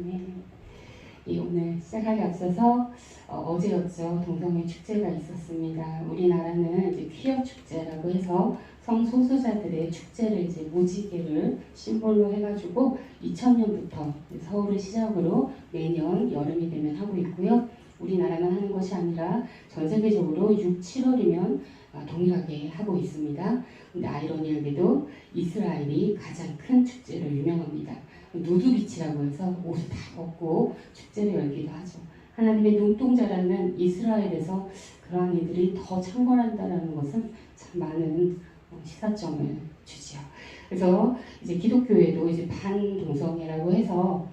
네. 예, 오늘 시작하기 앞서서 어제였죠. 동성애 축제가 있었습니다. 우리나라는 이제 퀴어 축제라고 해서 성소수자들의 축제를 이제 무지개를 심볼로 해가지고 2000년부터 서울을 시작으로 매년 여름이 되면 하고 있고요. 우리나라만 하는 것이 아니라 전 세계적으로 6, 7월이면 동일하게 하고 있습니다. 근데 아이러니하게도 이스라엘이 가장 큰 축제로 유명합니다. 누드비치라고 해서 옷을 다 벗고 축제를 열기도 하죠. 하나님의 눈동자라는 이스라엘에서 그러한 이들이 더 창궐한다라는 것은 참 많은 시사점을 주지요. 그래서 이제 기독교에도 이제 반동성애라고 해서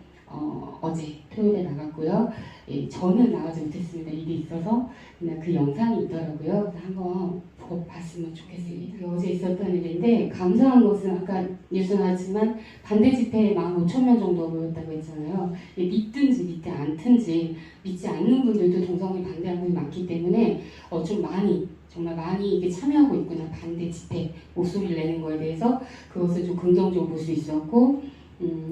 어제 토요일에 나갔고요. 예, 저는 나가지 못했습니다. 일이 있어서 그냥 그 영상이 있더라고요. 그래서 한번 봤으면 좋겠습니다. 어제 있었던 일인데 감사한 것은 아까 뉴스 나왔지만 반대 집회에 15,000명 정도 모였다고 했잖아요. 예, 믿든지 믿지 않든지 믿지 않는 분들도 동성애 반대하는 분이 많기 때문에 좀 정말 많이 이게 참여하고 있구나. 반대 집회 목소리를 내는 거에 대해서 그것을 좀 긍정적으로 볼 수 있었고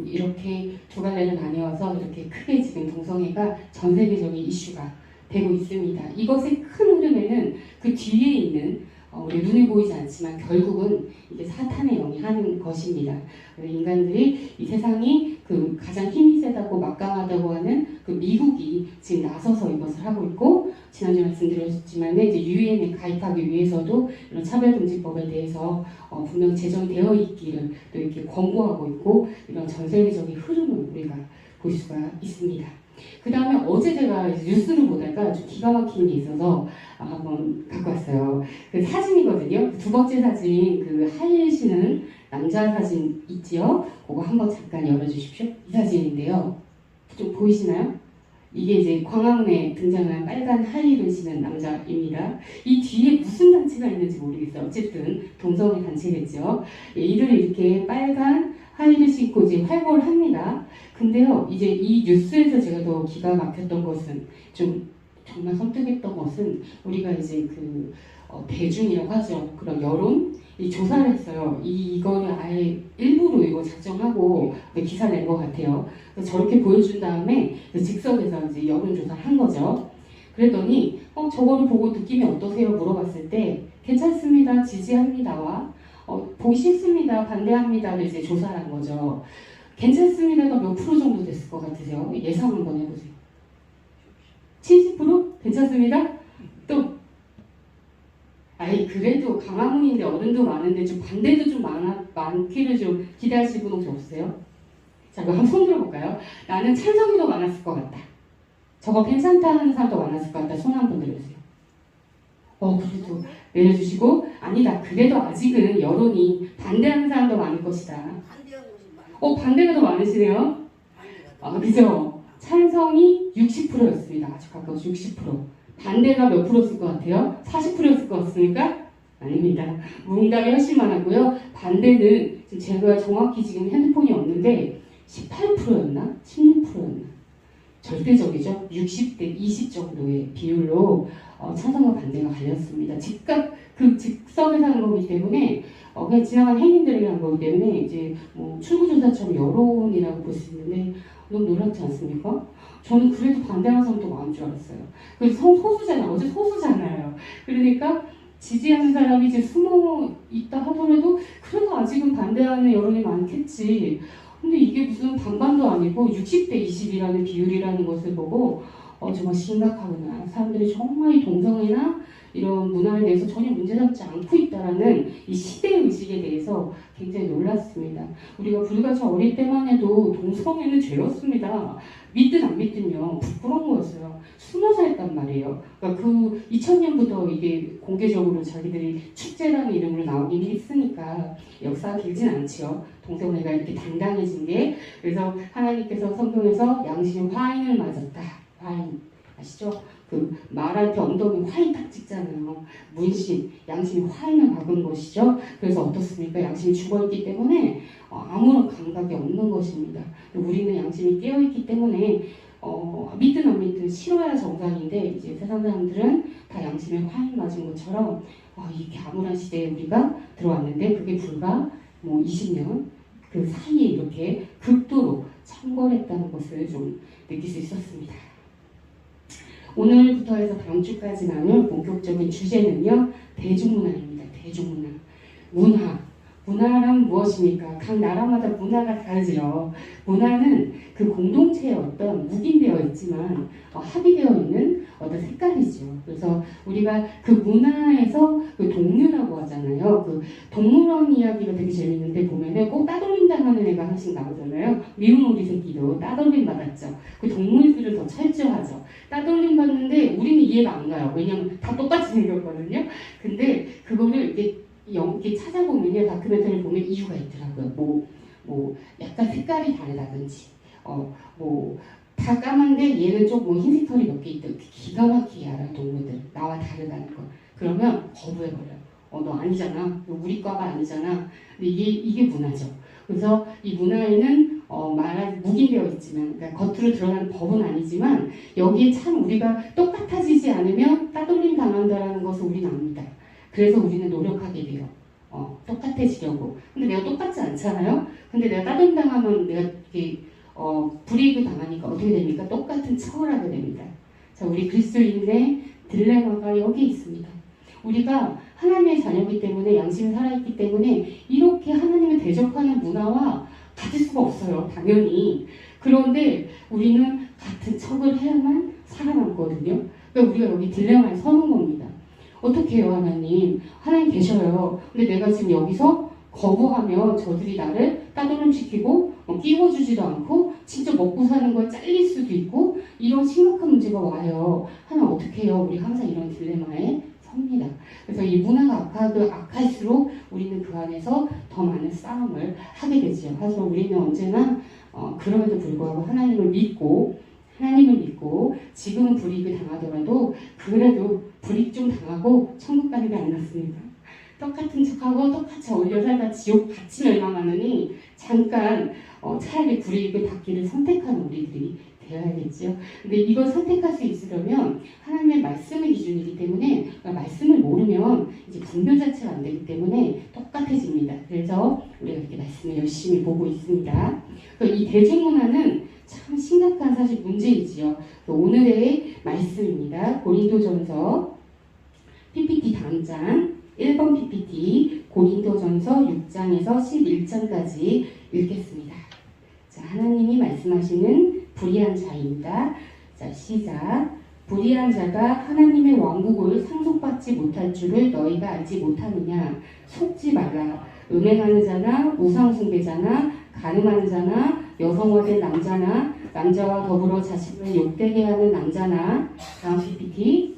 이렇게 두 갈래로 나뉘어서 이렇게 크게 지금 동성애가 전 세계적인 이슈가 되고 있습니다. 이것의 큰 흐름에는 그 뒤에 있는 우리 눈에 보이지 않지만 결국은 이게 사탄의 영이 하는 것입니다. 인간들이 이 세상이 그 가장 힘이 세다고 막강하다고 하는 그 미국이 지금 나서서 이것을 하고 있고 지난주에 말씀드렸지만 이제 유엔에 가입하기 위해서도 이런 차별금지법에 대해서 분명 제정되어 있기를 또 이렇게 권고하고 있고 이런 전 세계적인 흐름을 우리가 볼 수가 있습니다. 그 다음에 어제 제가 뉴스를 보다가 좀 기가 막힌 게 있어서 한번 갖고 왔어요. 그 사진이거든요. 두 번째 사진, 그 하이힐 남자 사진 있지요? 그거 한번 잠깐 열어주십시오. 이 사진인데요. 좀 보이시나요? 이게 이제 광화문에 등장한 빨간 하이힐을 신은 남자입니다. 이 뒤에 무슨 단체가 있는지 모르겠어요. 어쨌든 동성애 단체겠죠. 예, 이들이 이렇게 빨간 하이힐을 신고 이제 활보를 합니다. 근데요, 이제 이 뉴스에서 제가 더 기가 막혔던 것은 좀 정말 섬뜩했던 것은 우리가 이제 그 대중이라고 하죠. 그런 여론 이 조사를 했어요. 이거를 아예 일부러 이거 작정하고 기사 낸 것 같아요. 그래서 저렇게 보여준 다음에 즉석에서 이제 여론 조사를 한 거죠. 그랬더니 저거를 보고 느낌이 어떠세요? 물어봤을 때 괜찮습니다, 지지합니다와 보기 싫습니다, 반대합니다를 이제 조사를 한 거죠. 괜찮습니다가 몇 프로 정도 됐을 것 같으세요? 예상 한번 해보세요. 70%? 괜찮습니다? 또 아이 그래도 강화문인데 어른도 많은데 좀 반대도 좀 많기를 좀 기대하실 분 혹시 없으세요? 자 그럼 한번 손 들어볼까요? 나는 찬성이 더 많았을 것 같다. 저거 괜찮다는 사람도 많았을 것 같다. 손 한번 들어주세요. 그래도 내려주시고 아니다. 그래도 아직은 여론이 반대하는 사람도 많을 것이다. 반대가 더 많으시네요. 그죠? 찬성이 60%였습니다. 아주 가까워서 60%. 반대가 몇 프로였을 것 같아요? 40%였을 것 같습니까? 아닙니다. 응답이 훨씬 많았고요. 반대는 지금 제가 정확히 지금 핸드폰이 없는데 18%였나? 16%였나? 절대적이죠. 60대 20 정도의 비율로 찬성과 반대가 갈렸습니다. 즉각 그 즉석에서 하는 거기 때문에 그냥 지나간 행인들에게 한 거기 때문에 이제 뭐 출구조사처럼 여론이라고 볼 수 있는데 너무 놀랍지 않습니까? 저는 그래도 반대하는 사람도 많은 줄 알았어요. 그래서 소수잖아요. 어제 소수잖아요. 그러니까 지지하는 사람이 이제 숨어 있다 하더라도 그래도 아직은 반대하는 여론이 많겠지. 근데 이게 무슨 반반도 아니고 60대 20이라는 비율이라는 것을 보고 정말 심각하구나. 사람들이 정말 이 동성애나 이런 문화에 대해서 전혀 문제 삼지 않고 있다라는 이 시대의식에 대해서 굉장히 놀랐습니다. 우리가 불같이 어릴 때만 해도 동성애는 죄였습니다. 믿든 안 믿든요. 부끄러운 거였어요. 숨어서 했단 말이에요. 그러니까 그 2000년부터 이게 공개적으로 자기들이 축제라는 이름으로 나오긴 했으니까 역사가 길진 않지요. 동성애가 이렇게 당당해진 게. 그래서 하나님께서 성경에서 양심의 화인을 맞았다. 화인 아시죠? 그 말한테 엉덩이 화인 딱 찍잖아요. 문신, 양심이 화인을 박은 것이죠. 그래서 어떻습니까? 양심이 죽어있기 때문에 아무런 감각이 없는 것입니다. 우리는 양심이 깨어있기 때문에 믿든 안 믿든 싫어야 정상인데 이제 세상 사람들은 다 양심에 화인 맞은 것처럼 이렇게 암울한 시대에 우리가 들어왔는데 그게 불과 20년 그 사이에 이렇게 극도로 청벌했다는 것을 좀 느낄 수 있었습니다. 오늘부터 해서 다음 주까지 나눌 본격적인 주제는요, 대중문화입니다. 대중문화. 문화란 무엇입니까? 각 나라마다 문화가 다르지요. 문화는 그 공동체의 어떤 묵인되어 있지만 합의되어 있는 어떤 색깔이죠. 그래서 우리가 그 문화에서 그 동류라고 하잖아요. 그 동물원 이야기가 되게 재밌는데 보면은 꼭 따돌림 당하는 애가 하나씩 나오잖아요. 미운 오리 새끼도 따돌림 받았죠. 그 동물들을 더 철저하죠. 따돌림 받는데 우리는 이해가 안 가요. 왜냐면 다 똑같이 생겼거든요. 근데 그거를 이렇게 찾아보면요, 다큐멘터리를 보면 이유가 있더라고요. 약간 색깔이 다르다든지, 다 까만데 얘는 좀 흰색 털이 몇 개 있다. 기가 막히게 알아요, 동물들. 나와 다르다는 거. 그러면 거부해버려요. 너 아니잖아. 너 우리 과가 아니잖아. 근데 이게 문화죠. 그래서 이 문화에는 묵인되어 있지만, 그러니까 겉으로 드러나는 법은 아니지만, 여기에 참 우리가 똑같아지지 않으면 따돌림 당한다는 것을 우리는 압니다. 그래서 우리는 노력하게 돼요. 똑같아지려고. 근데 내가 똑같지 않잖아요? 근데 내가 따돌림 당하면 내가 이렇게 불이익을 당하니까 어떻게 됩니까? 똑같은 처를 하게 됩니다. 자, 우리 그리스도인의 딜레마가 여기 있습니다. 우리가 하나님의 자녀이기 때문에 양심이 살아있기 때문에 이렇게 하나님을 대적하는 문화와 가질 수가 없어요. 당연히. 그런데 우리는 같은 척을 해야만 살아남거든요. 그러니까 우리가 여기 딜레마에 서는 겁니다. 어떻게 해요, 하나님? 하나님 계셔요. 근데 내가 지금 여기서 거부하면 저들이 나를 따돌림시키고 끼워주지도 않고 진짜 먹고 사는 걸 잘릴 수도 있고 이런 심각한 문제가 와요. 하나님 어떻게 해요? 우리 항상 이런 딜레마에 섭니다. 그래서 이 문화가 악할수록 우리는 그 안에서 더 많은 싸움을 하게 되죠. 하지만 우리는 언제나 그럼에도 불구하고 하나님을 믿고 지금은 불이익을 당하더라도 그래도 불이익 좀 당하고 천국 가는 게 안 낫습니다. 똑같은 척하고 똑같이 어울려 살다 지옥 같이 멸망하느니 잠깐 차라리 불이익을 받기를 선택하는 우리들이 되어야겠죠. 근데 이걸 선택할 수 있으려면 하나님의 말씀의 기준이기 때문에 말씀을 모르면 이제 분별 자체가 안 되기 때문에 똑같아집니다. 그래서 우리가 이렇게 말씀을 열심히 보고 있습니다. 이 대중문화는 참 심각한 사실 문제이지요. 오늘의 말씀입니다. 고린도전서 PPT 다음 장 1번 PPT 고린도전서 6장에서 11장까지 읽겠습니다. 자, 하나님이 말씀하시는 불의한 자입니다. 자, 시작. 불의한 자가 하나님의 왕국을 상속받지 못할 줄을 너희가 알지 못하느냐. 속지 말라. 음행하는 자나 우상숭배자나 간음하는 자나 여성화된 남자나 남자와 더불어 자신을 욕되게 하는 남자나 다음 PPT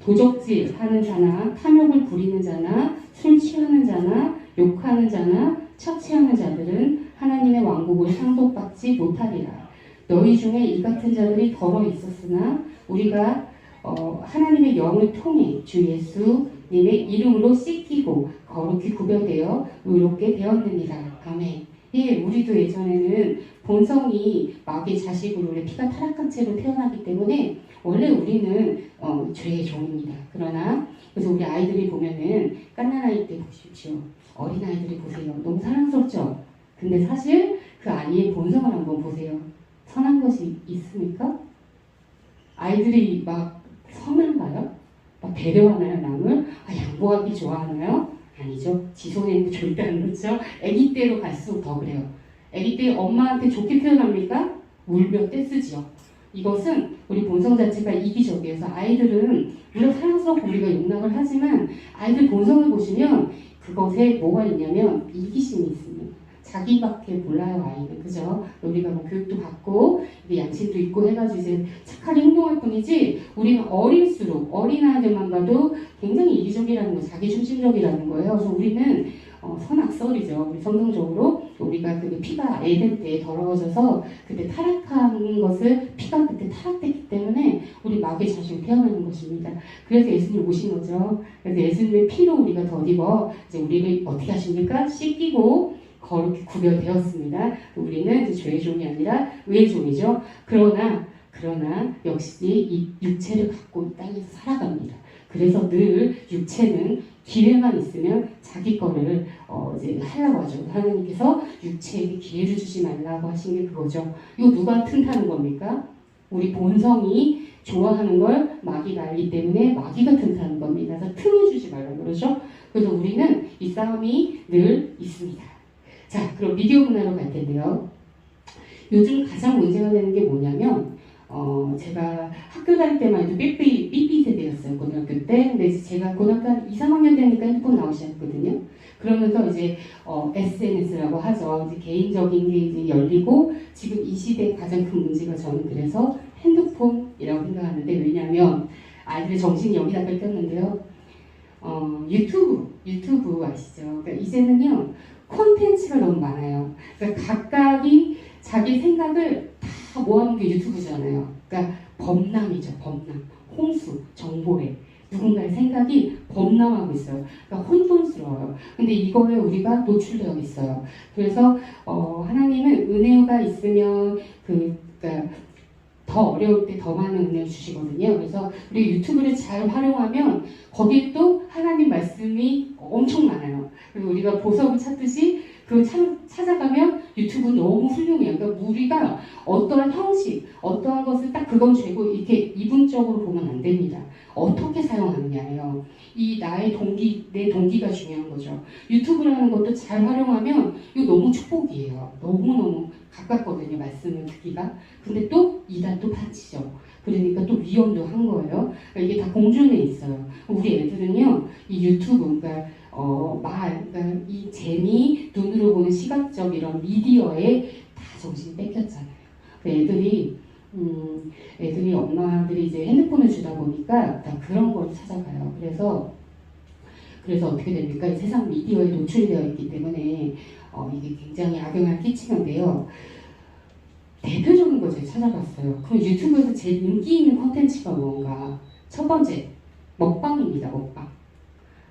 도적질 하는 자나 탐욕을 부리는 자나 술 취하는 자나 욕하는 자나 착취하는 자들은 하나님의 왕국을 상속받지 못하리라. 너희 중에 이 같은 자들이 더러 있었으나 우리가 하나님의 영을 통해 주 예수님의 이름으로 씻기고 거룩히 구별되어 의롭게 되었느니라. 아멘. 예, 우리도 예전에는 본성이 마귀의 자식으로 원래 피가 타락한 채로 태어나기 때문에 원래 우리는 죄의 종입니다. 그러나 그래서 우리 아이들이 보면은 갓난아이 때 보십시오. 어린 아이들이 보세요. 너무 사랑스럽죠? 근데 사실 그 아이의 본성을 한번 보세요. 선한 것이 있습니까? 아이들이 막 선한가요? 막 배려하나요, 남을? 양보하기 좋아하나요? 아니죠. 지 손에는 절대 안 그렇죠. 아기 때로 갈수록 더 그래요. 아기 때 엄마한테 좋게 표현합니까? 울며 떼쓰지요. 이것은 우리 본성 자체가 이기적이어서 아이들은 물론 사랑스럽고 우리가 용납을 하지만 아이들 본성을 보시면 그것에 뭐가 있냐면 이기심이 있습니다. 자기밖에 몰라요, 아이는. 그죠? 우리가 뭐 교육도 받고 양심도 있고 해가지고 이제 착하게 행동할 뿐이지 우리는 어릴수록 어린아이들만 봐도 굉장히 이기적이라는 거, 자기중심적이라는 거예요. 그래서 우리는 선악설이죠. 우리 성경적으로 우리가 그 피가 에덴 때 더러워져서 그때 타락한 것을 피가 그때 타락됐기 때문에 우리 마귀의 자식이 태어나는 것입니다. 그래서 예수님 오신 거죠. 그래서 예수님의 피로 우리가 덧입어 이제 우리를 어떻게 하십니까? 씻기고 거룩히 구별되었습니다. 우리는 이제 죄의 종이 아니라 의의 종이죠. 그러나 역시 이 육체를 갖고 이 땅에서 살아갑니다. 그래서 늘 육체는 기회만 있으면 자기 거를 이제 하려고 하죠. 하나님께서 육체에게 기회를 주지 말라고 하신 게 그거죠. 이거 누가 틈타는 겁니까? 우리 본성이 좋아하는 걸 마귀가 알기 때문에 마귀가 틈타는 겁니다. 그래서 틈을 주지 말라고 그러죠. 그래서 우리는 이 싸움이 늘 있습니다. 자, 그럼 미디어 문화로 갈 텐데요. 요즘 가장 문제가 되는 게 뭐냐면 제가 학교 다닐 때만 해도 삐삐 세대였어요. 고등학교 때. 근데 이제 제가 고등학교 한 2, 3학년 되니까 핸드폰 나오기 시작했거든요. 그러면서 이제 SNS라고 하죠. 이제 개인적인 게 이제 열리고 지금 이 시대의 가장 큰 문제가 저는 그래서 핸드폰이라고 생각하는데 왜냐하면 아이들의 정신이 여기다 뺏겼는데요. 유튜브 아시죠? 그러니까 이제는요 콘텐츠가 너무 많아요. 그러니까 각각이 자기 생각을 다 모아놓은 게 유튜브잖아요. 그러니까 범람이죠, 범람. 홍수, 정보에 누군가의 생각이 범람하고 있어요. 그러니까 혼돈스러워요. 근데 이거에 우리가 노출되어 있어요. 그래서 하나님은 은혜가 있으면 그러니까 더 어려울 때 더 많은 은혜를 주시거든요. 그래서 우리 유튜브를 잘 활용하면 거기에 또 하나님 말씀이 엄청 많아요. 그리고 우리가 보석을 찾듯이 그걸 찾아가면 유튜브는 너무 훌륭해요. 그러니까 우리가 어떠한 형식, 어떠한 것을 딱 그건 죄고 이렇게 이분적으로 보면 안 됩니다. 어떻게 사용하느냐예요. 이 나의 동기, 내 동기가 중요한 거죠. 유튜브라는 것도 잘 활용하면 이거 너무 축복이에요. 너무너무 가깝거든요. 말씀을 듣기가. 근데 또 이단도 파치죠. 그러니까 또 위험도 한 거예요. 그러니까 이게 다 공존해 있어요. 우리 애들은요, 이 유튜브, 그러니까 그러니까 이 재미, 눈으로 보는 시각적 이런 미디어에 다 정신이 뺏겼잖아요. 애들이 엄마들이 이제 핸드폰을 주다 보니까 다 그런 걸 찾아가요. 그래서 어떻게 됩니까? 이 세상 미디어에 노출되어 있기 때문에 이게 굉장히 악영향을 끼치는데요. 대표적인 걸 제가 찾아봤어요. 그럼 유튜브에서 제일 인기 있는 콘텐츠가 뭔가? 첫 번째, 먹방입니다. 먹방.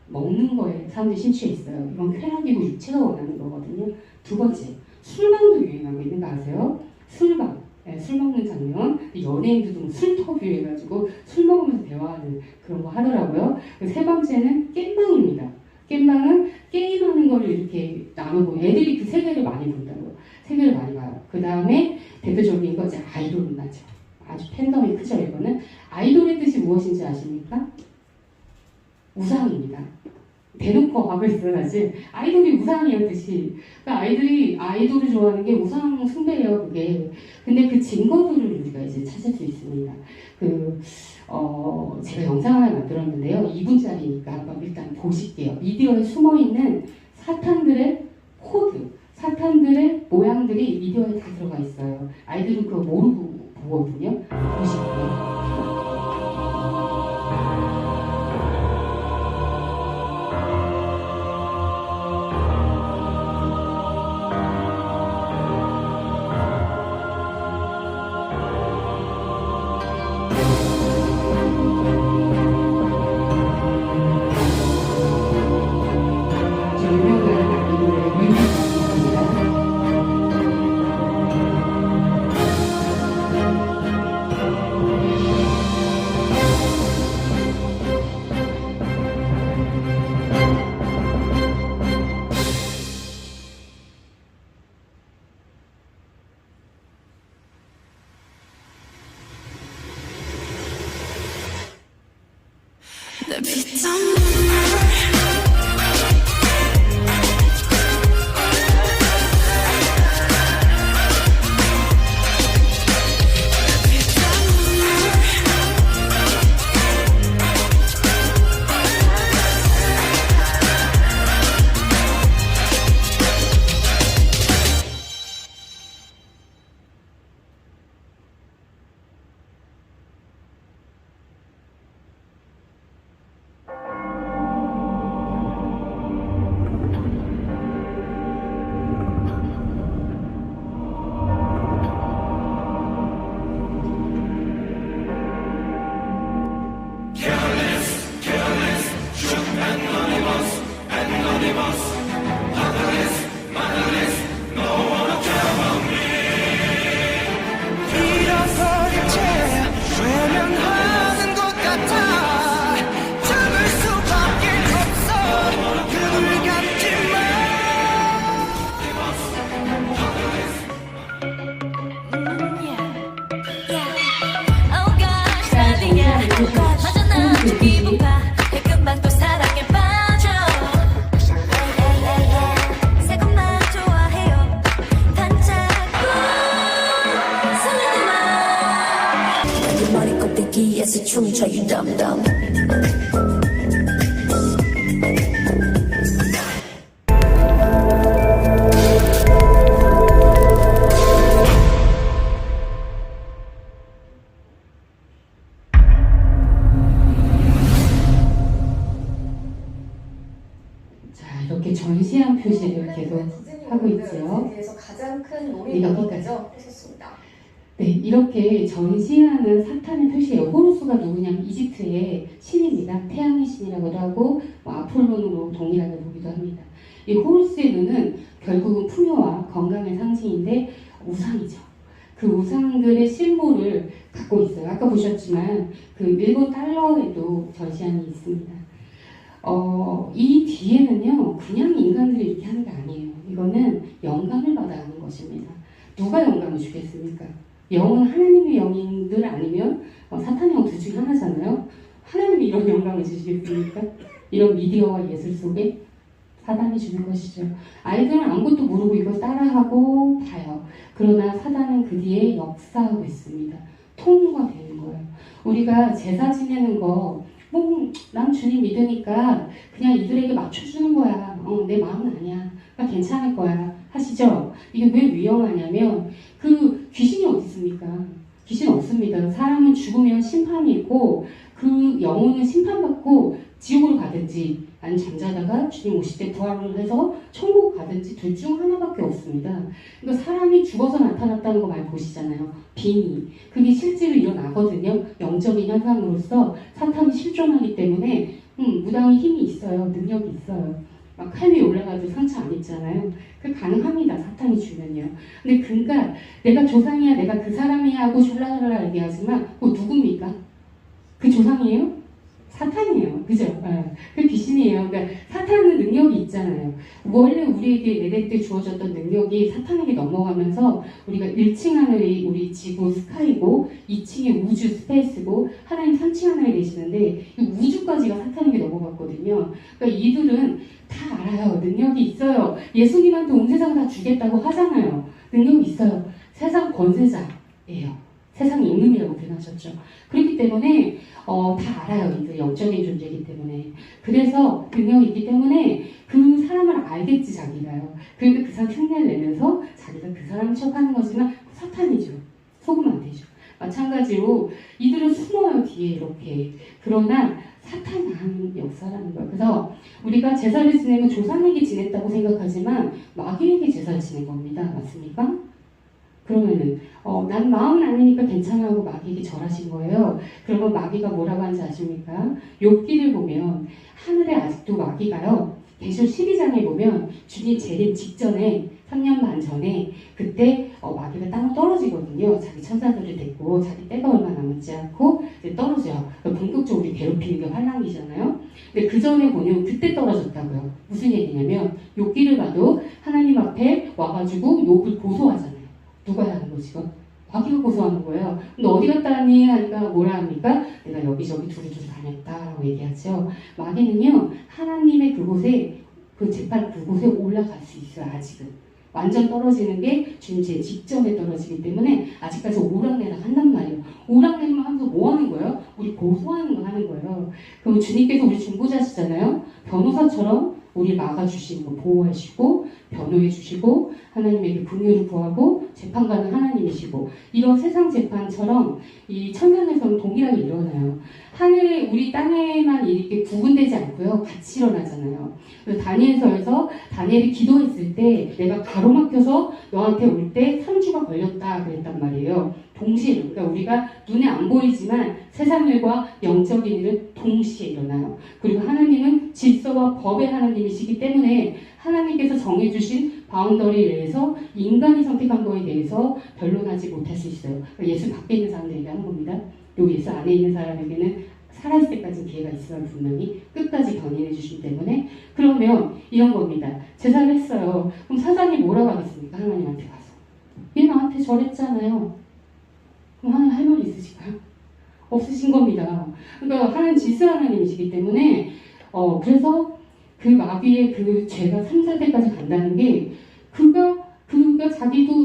먹는 거에 사람들이 심취해 있어요. 이건 쾌락이고 육체가 원하는 거거든요. 두 번째, 술방도 유행하고 있는 거 아세요? 술방. 네, 술 먹는 장면. 연예인들도 술터뷰 해가지고 술 먹으면서 대화하는 그런 거 하더라고요. 세 번째는 겜방입니다. 겜방은 게임하는 거를 이렇게 나누고 애들이 그 세계를 많이 본다고요. 세계를 많이 봐요. 그 다음에 대표적인 거 이제 아이돌 문화죠. 아주 팬덤이 크죠. 이거는 아이돌의 뜻이 무엇인지 아십니까? 우상입니다. 대놓고 하고 있어요. 사실 아이돌이 우상이에요. 뜻이. 그러니까 아이들이 아이돌을 좋아하는 게 우상 숭배예요. 그게. 근데 그 증거들을 우리가 이제 찾을 수 있습니다. 제가 영상 하나 만들었는데요. 2분짜리니까 한번 일단 보실게요. 미디어에 숨어있는 사탄들의 코드, 사탄들의 모양들이 미디어에 다 들어가 있어요. 아이들은 그거 모르고 보거든요. 보실게요. 여기에서 춤춰 you dumb dumb. 자, 이렇게 전시한 표시를 계속 하고 있죠. 대해서 가장 큰 논의가 했었습니다. 네, 이렇게 전시하는 사탄의 표시예요. 호루스가 누구냐면 이집트의 신입니다. 태양의 신이라고도 하고 아폴론으로 동일하게 보기도 합니다. 이 호루스의 눈은 결국은 풍요와 건강의 상징인데 우상이죠. 그 우상들의 심볼을 갖고 있어요. 아까 보셨지만 그 일본 달러에도 전시안이 있습니다. 이 뒤에는요, 그냥 인간들이 이렇게 하는 게 아니에요. 이거는 영감을 받아 하는 것입니다. 누가 영감을 주겠습니까? 영은 하나님의 영인들 아니면 사탄의 영 둘 중에 하나잖아요. 하나님이 이런 영감을 주시겠습니까? 이런 미디어와 예술 속에 사단이 주는 것이죠. 아이들은 아무것도 모르고 이걸 따라하고 봐요. 그러나 사단은 그 뒤에 역사하고 있습니다. 통로가 되는 거예요. 우리가 제사 지내는 거 난 주님 믿으니까 그냥 이들에게 맞춰주는 거야. 내 마음은 아니야. 그러니까 괜찮을 거야. 하시죠? 이게 왜 위험하냐면 그 귀신이 어디 있습니까? 귀신 없습니다. 사람은 죽으면 심판이 있고 그 영혼은 심판받고 지옥으로 가든지 아니면 잠자다가 주님 오실 때 부활을 해서 천국 가든지 둘 중 하나밖에 없습니다. 그러니까 사람이 죽어서 나타났다는 거 많이 보시잖아요. 빙의. 그게 실제로 일어나거든요. 영적인 현상으로서 사탄이 실존하기 때문에 무당의 힘이 있어요. 능력이 있어요. 막 칼 위에 올라가도 상처 안 입잖아요. 그 가능합니다. 사탄이 주면요. 근데 그러니까 내가 조상이야, 내가 그 사람이야 하고 쫄라쫄라 얘기하지만 그거 누굽니까? 그 조상이에요? 사탄이에요. 그죠? 그 귀신이에요. 그러니까 사탄은 능력이 있잖아요. 원래 우리에게 에덴 때 주어졌던 능력이 사탄에게 넘어가면서 우리가 1층 하늘이 우리 지구 스카이고 2층이 우주 스페이스고 하나님 3층 하늘에 계시는데 이 우주까지가 사탄에게 넘어갔거든요. 그러니까 이들은 다 알아요. 능력이 있어요. 예수님한테 온 세상 다 주겠다고 하잖아요. 능력이 있어요. 세상 권세자예요. 세상의 임금이라고 표현하셨죠. 그렇기 때문에 다 알아요. 이들 영적인 존재이기 때문에. 그래서 능력이 있기 때문에 그 사람을 알겠지 자기가요. 그러니까 그 사람 흉내를 내면서 자기가 그 사람을 척하는 거지만 사탄이죠. 속으면 안 되죠. 마찬가지로 이들은 숨어요 뒤에 이렇게. 그러나 사탄이 하는 역사라는 거예요. 그래서 우리가 제사를 지내면 조상에게 지냈다고 생각하지만 마귀에게 제사를 지낸 겁니다. 맞습니까? 그러면은 난 마음은 아니니까 괜찮아 하고 마귀에게 절하신 거예요. 그러면 마귀가 뭐라고 하는지 아십니까? 욥기를 보면 하늘에 아직도 마귀가요. 계시록 12장에 보면 주님 재림 직전에 3년 반 전에 그때 마귀가 땅으로 떨어지거든요. 자기 천사들을 데리고 자기 때가 얼마 남지 않고 이제 떨어져요. 본격적으로 우리 괴롭히는 게 환란이잖아요. 근데 그 전에 보면 그때 떨어졌다고요. 무슨 얘기냐면 욥기를 봐도 하나님 앞에 와가지고 욥을 고소하잖아요. 누가 하는 거지? 마귀가 고소하는 거예요. 근데 어디 갔다 왔니? 하니까 뭐라 합니까? 내가 여기저기 두루두루 다녔다라고 얘기하죠. 마귀는요, 하나님의 그곳에, 그 재판 그곳에 올라갈 수 있어요, 아직은. 완전 떨어지는 게 주님 제 직전에 떨어지기 때문에 아직까지 오락내락 한단 말이에요. 오락내락 하면서 뭐 하는 거예요? 우리 고소하는 거 하는 거예요. 그럼 주님께서 우리 중보자시잖아요. 변호사처럼 우리 막아주시는 거 보호하시고 변호해 주시고 하나님에게 긍휼을 구하고 재판관은 하나님이시고 이런 세상 재판처럼 이 천상에서는 동일하게 일어나요. 하늘에 우리 땅에만 이렇게 구분되지 않고요. 같이 일어나잖아요. 그래서 다니엘서에서 다니엘이 기도했을 때 내가 가로막혀서 너한테 올 때 3주가 걸렸다 그랬단 말이에요. 동시에 그러니까 우리가 눈에 안 보이지만 세상 일과 영적인 일은 동시에 일어나요. 그리고 하나님은 질서와 법의 하나님이시기 때문에 하나님께서 정해주신 바운더리 내에서 인간이 선택한 거에 대해서 변론하지 못할 수 있어요. 예수 밖에 있는 사람들에게 하는 겁니다. 요 예수 안에 있는 사람에게는 살아있을 때까지 기회가 있으면 분명히 끝까지 견인해 주시기 때문에 그러면 이런 겁니다. 제사를 했어요. 그럼 사장이 뭐라고 하겠습니까? 하나님한테 가서. 얘 나한테 절했잖아요. 그럼 하나님 할 말 있으실까요? 없으신 겁니다. 그러니까 하나님 질서 하나님이시기 때문에 그래서 그 마귀의 그 죄가 3, 4대까지 간다는 게 그가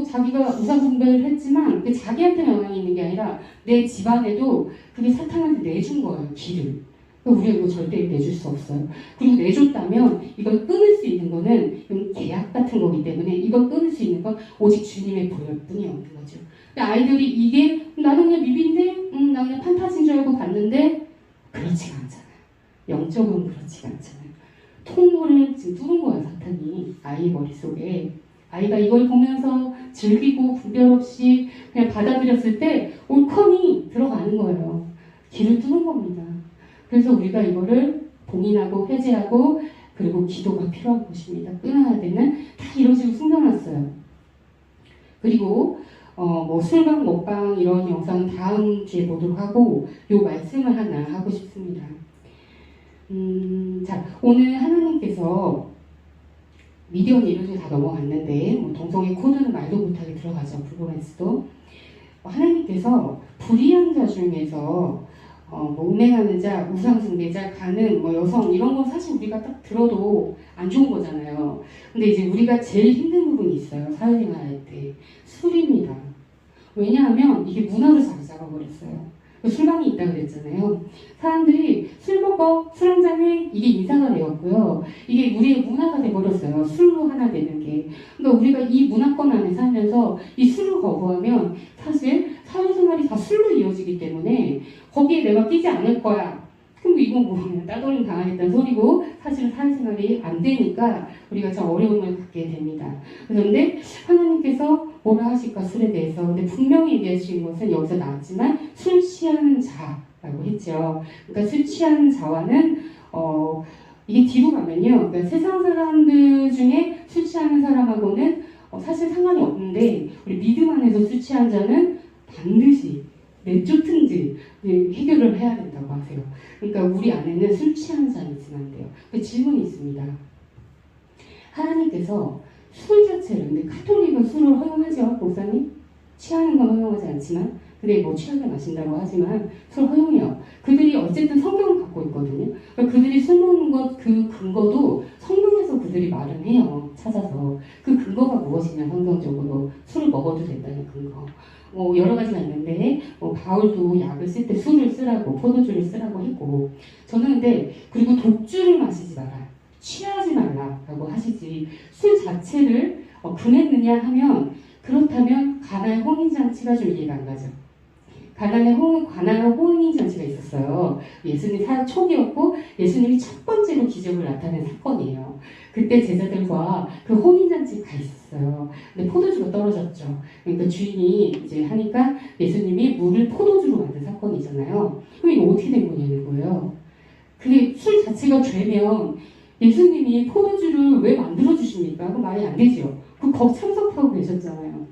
자기가 우상 숭배를 했지만 자기한테 영향이 있는 게 아니라 아니라 내 집안에도 그게 사탄한테 내준 거예요. 길을. 우리가 이거 절대 내줄 수 없어요. 그리고 내줬다면 이걸 끊을 수 있는 거는 계약 같은 거기 때문에 이걸 끊을 수 있는 건 오직 주님의 보혈 뿐이 없는 거죠. 근데 아이들이 이게 나는 그냥 미비인데 나 그냥 판타지인 줄 알고 봤는데 그렇지가 않잖아요. 영적으로는 그렇지가 않잖아요. 통로를 지금 뚫은 거야 사탄이 아이 머릿속에. 아이가 이걸 보면서 즐기고 분별 없이 그냥 받아들였을 때 올컨이 들어가는 거예요. 길을 뚫은 겁니다. 그래서 우리가 이거를 봉인하고 해제하고 그리고 기도가 필요한 것입니다. 끊어야 되는 다 이런 식으로 숨겨놨어요. 그리고 뭐 술방 먹방 이런 영상은 다음 주에 보도록 하고 요 말씀을 하나 하고 싶습니다. 자 오늘 하나님께서 미디어는 이런 식으로 다 넘어갔는데 뭐 동성애 코드는 말도 못하게 들어가죠. 불로렌스도 하나님께서 불의한 자 중에서 뭐 음행하는 자, 우상숭배자, 간음, 뭐 여성 이런 건 사실 우리가 딱 들어도 안 좋은 거잖아요. 근데 이제 우리가 제일 힘든 부분이 있어요. 사회생활 할 때 술입니다. 왜냐하면 이게 문화로 자리 잡아버렸어요. 술방이 있다고 그랬잖아요. 사람들이 술 먹어, 술 한잔 해, 이게 인사가 되었고요. 이게 우리의 문화가 돼버렸어요. 술로 하나 되는 게. 그러니까 우리가 이 문화권 안에 살면서 이 술을 거부하면 사실 사회생활이 다 술로 이어지기 때문에 거기에 내가 끼지 않을 거야. 그럼 이건 뭐 따돌림 당하겠다는 소리고 사실은 사회생활이 안 되니까 우리가 참 어려움을 갖게 됩니다. 그런데 하나님께서 뭐라 하실까 술에 대해서. 근데 분명히 얘기하신 것은 여기서 나왔지만 술 취하는 자라고 했죠. 그러니까 술 취하는 자와는 이게 뒤로 가면요. 그러니까 세상 사람들 중에 술 취하는 사람하고는 사실 상관이 없는데 우리 믿음 안에서 술 취한 자는 반드시 내쫓든지 해결을 해야 된다고 하세요. 그러니까 우리 안에는 술 취한 자는 있으면 안 돼요. 질문이 있습니다. 하나님께서 술 자체를, 근데 카톨릭은 술을 허용하죠, 목사님? 취하는 건 허용하지 않지만, 근데 뭐 취하게 마신다고 하지만 술 허용해요. 그들이 어쨌든 성경을 갖고 있거든요. 그러니까 그들이 술 먹는 것 그 근거도 성경에서 그들이 말은 해요. 찾아서. 그 근거가 무엇이냐, 성경적으로 술을 먹어도 된다는 근거. 뭐 여러 가지가 있는데 바울도 약을 쓸 때 술을 쓰라고 포도주를 쓰라고 했고 저는 근데 그리고 독주를 마시지 마라 취하지 말라라고 하시지 술 자체를 금했느냐 하면 그렇다면 가나의 혼인잔치가 좀 이해가 안 가죠. 가나의 혼인잔치가 있었어요. 예수님 사역 초기였고 예수님이 첫 번째로 기적을 나타낸 사건이에요. 그때 제자들과 그 혼인잔치에 가 있었어요. 근데 포도주가 떨어졌죠. 그러니까 주인이 이제 하니까 예수님이 물을 포도주로 만든 사건이잖아요. 그럼 이거 어떻게 된 거냐는 거예요. 그게 술 자체가 죄면 예수님이 포도주를 왜 만들어주십니까? 그 말이 안 되죠. 거기 참석하고 계셨잖아요.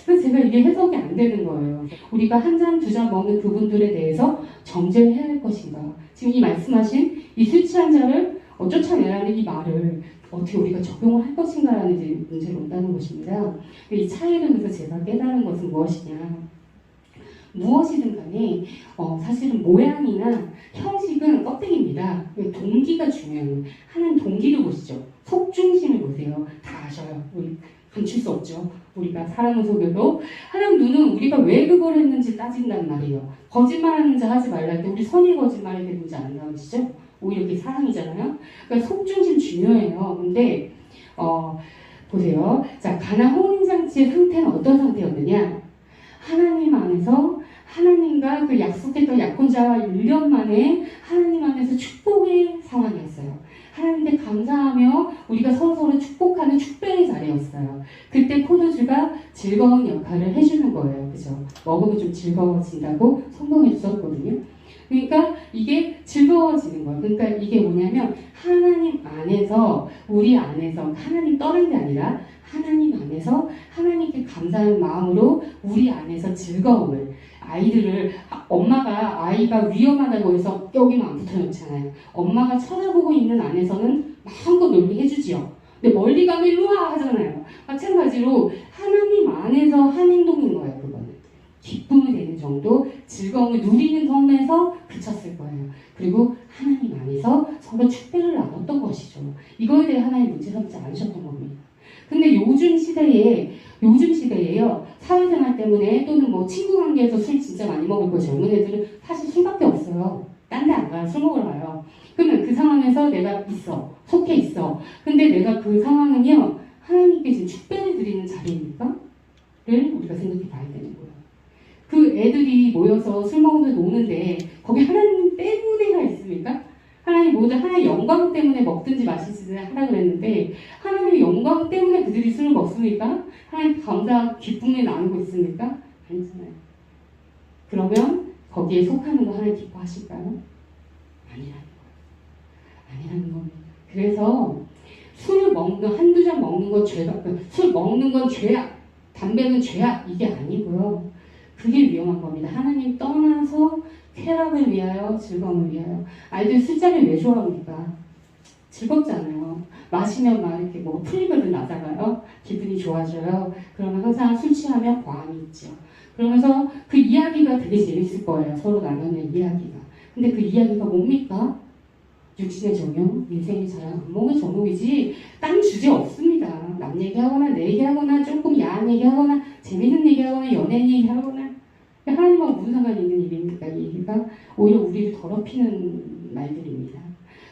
그래서 제가 이게 해석이 안 되는 거예요. 우리가 한 잔, 두 잔 먹는 그분들에 대해서 정죄를 해야 할 것인가. 지금 이 말씀하신 이 술 취한 자를 쫓아내라는 이 말을 어떻게 우리가 적용을 할 것인가라는 이제 문제로 온다는 것입니다. 이 차이를 그래서 제가 깨달은 것은 무엇이냐. 무엇이든 간에 사실은 모양이나 형식은 껍데기입니다. 동기가 중요해요. 하나님 동기를 보시죠. 속중심을 보세요. 다 아셔요. 우리 감출 수 없죠. 우리가 사람을 속여도 하나님 눈은 우리가 왜 그걸 했는지 따진단 말이에요. 거짓말하는 자 하지 말라 할 때 우리 선의 거짓말에 대해 문제 안 나오시죠? 오히려 그게 사랑이잖아요. 그러니까 속중심 중요해요. 근데 보세요. 자, 가나 혼인잔치의 상태는 어떤 상태였느냐? 하나님 안에서 하나님과 그 약속했던 약혼자와 1년 만에 하나님 안에서 축복의 상황이었어요. 하나님께 감사하며 우리가 서로 축복하는 축배의 자리였어요. 그때 포도주가 즐거운 역할을 해주는 거예요. 그죠? 먹으면 좀 즐거워진다고 성경에 썼거든요. 그러니까 이게 즐거워지는 거예요. 그러니까 이게 뭐냐면 하나님 안에서 우리 안에서 하나님 떠난 게 아니라 하나님 안에서 하나님께 감사하는 마음으로 우리 안에서 즐거움을 아이들을 엄마가 아이가 위험하다고 해서 여기만 안 붙어놓잖아요. 엄마가 쳐다보고 있는 안에서는 마음껏 놀게 해주지요. 근데 멀리 가면 일로 와 하잖아요. 마찬가지로 하나님 안에서 한 행동인 거예요. 그거는 기쁨이 되는 정도 즐거움을 누리는 선에서 그쳤을 거예요. 그리고 하나님 안에서 서로 축배를 나눴던 것이죠. 이거에 대해 하나님 문제 삼지 않으셨던 겁니다. 근데 요즘 시대에요. 사회생활 때문에 또는 뭐 친구 관계에서 술 진짜 많이 먹을 거 젊은 애들은 사실 술밖에 없어요. 딴 데 안 가요. 술 먹으러 가요. 그러면 그 상황에서 내가 속해 있어. 근데 내가 그 상황은요, 하나님께 지금 축배를 드리는 자리입니까? 를 우리가 생각해 봐야 되는 거예요. 그 애들이 모여서 술 먹으면서 노는데 거기 하나님 때문에가 있습니까? 하나님 모두 하나님의 영광 때문에 먹든지 마시든지 하라 그랬는데 하나님의 영광 때문에 그들이 술을 먹습니까? 하나님 감사 기쁨을 나누고 있습니까? 아니잖아요. 그러면 거기에 속하는 거 하나님 기뻐하실까요? 아니라는 겁니다. 그래서 술을 한두 잔 먹는 건 죄가, 술 먹는 건 죄야, 담배는 죄야, 이게 아니고요. 그게 위험한 겁니다. 하나님 떠나서 쾌락을 위하여, 즐거움을 위하여. 아이들 술자리 왜 좋아합니까? 즐겁잖아요. 마시면 막 이렇게 뭐 풀리거든 나다가요. 기분이 좋아져요. 그러면 항상 술 취하면 과함이 있죠. 그러면서 그 이야기가 되게 재밌을 거예요. 서로 나누는 이야기가. 근데 그 이야기가 뭡니까? 육신의 정욕, 인생의 자랑, 안목의 정욕이지 딴 주제 없습니다. 남 얘기하거나 내 얘기하거나 조금 야한 얘기하거나 재밌는 얘기하거나 연예인 얘기하거나 하나님과 무슨 상관이 있는 일입니까? 이 얘기가 오히려 우리를 더럽히는 말들입니다.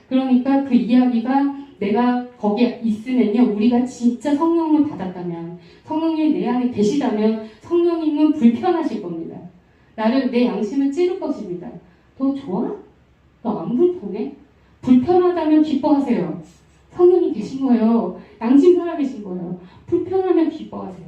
그러니까 그 이야기가 내가 거기에 있으면요, 우리가 진짜 성령을 받았다면, 성령님이 내 안에 계시다면 성령님은 불편하실 겁니다. 내 양심을 찌를 것입니다. 너 좋아? 너 안 불편해? 불편하다면 기뻐하세요. 성령이 계신 거예요. 양심 살아계신 거예요. 불편하면 기뻐하세요.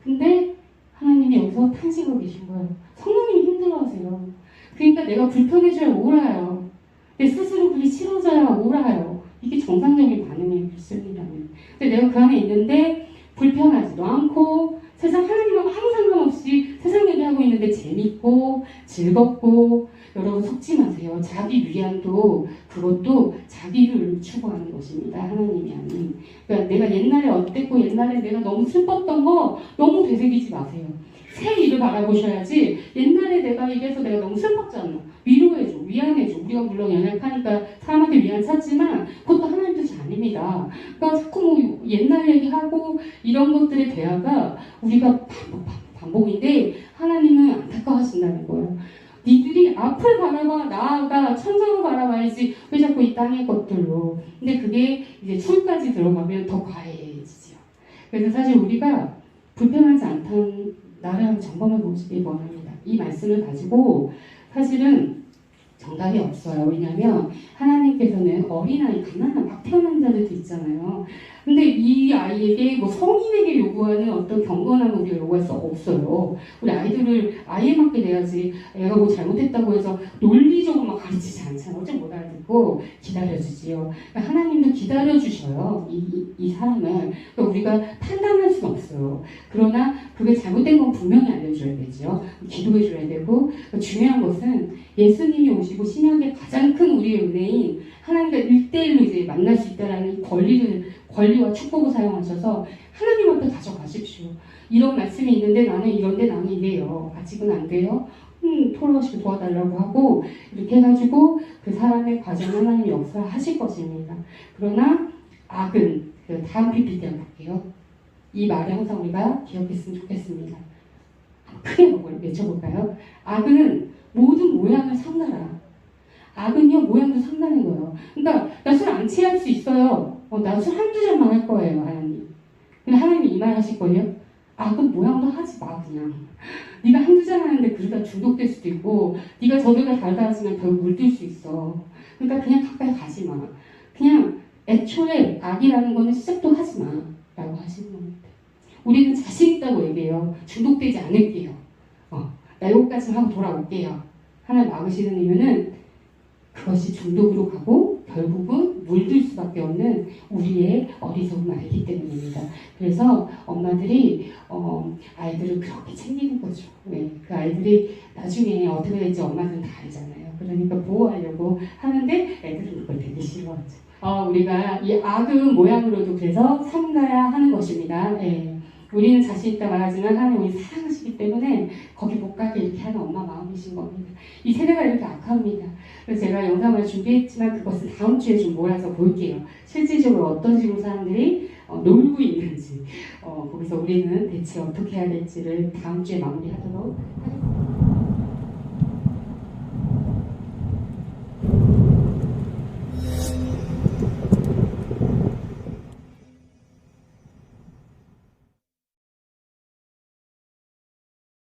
근데 하나님이 여기서 탄식하고 계신 거예요. 성령님이 힘들어하세요. 그러니까 내가 불편해져야 울어요. 내 스스로 그게 싫어져야 울어요. 이게 정상적인 반응이에요. 크리스천이라면. 근데 내가 그 안에 있는데 불편하지도 않고 세상 하나님과 아무 상관없이 세상 얘기하고 있는데 재밌고 즐겁고 여러분 속지 마세요. 자기 위안도 그것도 자기를 추구하는 것입니다. 하나님이 아닌. 그러니까 내가 옛날에 어땠고 옛날에 내가 너무 슬펐던 거 너무 되새기지 마세요. 새 일을 바라보셔야지 옛날에 내가 이래서 내가 너무 슬펐잖아. 위로해줘. 위안해줘. 우리가 물론 연약하니까 사람한테 위안 찾지만 그것도 하나님 뜻이 아닙니다. 그러니까 자꾸 뭐 옛날 얘기하고 이런 것들의 대화가 우리가 반복인데 하나님은 안타까워하신다는 거예요. 니들이 앞을 바라봐, 나아가 천장을 바라봐야지 왜 자꾸 이 땅의 것들로. 근데 그게 이제 술까지 들어가면 더 과해지죠. 그래서 사실 우리가 불편하지 않다는 나를 한번 점검해 보시기 원합니다. 이 말씀을 가지고 사실은 정답이 없어요. 왜냐하면 하나님께서는 어린아이, 가난한 막 태어난 자들도 있잖아요. 근데 이 아이에게 뭐 성인에게 요구하는 어떤 경건함을 우리가 요구할 수 없어요. 우리 아이들을 아이에 맞게 내야지. 애가 뭐 잘못했다고 해서 논리적으로 막 가르치지 않잖아요. 어쩜 못 알아듣고 기다려주지요. 그러니까 하나님도 기다려주셔요. 이 사람을. 그러니까 우리가 판단할 수는 없어요. 그러나 그게 잘못된 건 분명히 알려줘야 되죠. 기도해줘야 되고. 중요한 것은 예수님이 오시고 신약의 가장 큰 우리의 은혜인 하나님과 1대1로 이제 만날 수 있다는 권리와 축복을 사용하셔서 하나님 앞에 가져가십시오. 이런 말씀이 있는데 나는 이런데 나는 이래요. 아직은 안 돼요. 토로하시고 도와달라고 하고 이렇게 해가지고 그 사람의 과정을 하나님 역사하실 것입니다. 그러나 악은 다음 PPT 한번 볼게요. 이 말을 항상 우리가 기억했으면 좋겠습니다. 크게 외쳐볼까요? 악은 모든 모양을 삼가라. 악은요 모양도 삼가는 거예요. 그러니까 나 술 안 취할 수 있어요. 나 술 한두 잔만 할 거예요, 하나님. 근데 하나님이 이 말 하실 거예요. 악은 모양도 하지 마 그냥. 네가 한두 잔 하는데 그러다 중독될 수도 있고 네가 저들과 다르다 하지만 결국 물들 수 있어. 그러니까 그냥 가까이 가지 마. 그냥 애초에 악이라는 거는 시작도 하지 마 라고 하시는 겁니다. 우리는 자신 있다고 얘기해요. 중독되지 않을게요. 나 여기까지 하고 돌아올게요. 하나님 막으시는 이유는 그것이 중독으로 가고 결국은 물들 수밖에 없는 우리의 어리석음을 알기 때문입니다. 그래서 엄마들이 아이들을 그렇게 챙기는 거죠. 네, 그 아이들이 나중에 어떻게 될지 엄마들은 다 알잖아요. 그러니까 보호하려고 하는데 애들은 그걸 되게 싫어하죠. 우리가 이 악의 모양으로도 그래서 삼가야 하는 것입니다. 네. 우리는 자신 있다 말하지만 하나님 우리 사랑하시기 때문에 거기 못 가게 이렇게 하는 엄마 마음이신 겁니다. 이 세대가 이렇게 악합니다. 그래서 제가 영상을 준비했지만 그것은 다음 주에 좀 몰아서 볼게요. 실질적으로 어떤 식으로 사람들이 놀고 있는지 거기서 우리는 대체 어떻게 해야 될지를 다음 주에 마무리하도록 하겠습니다.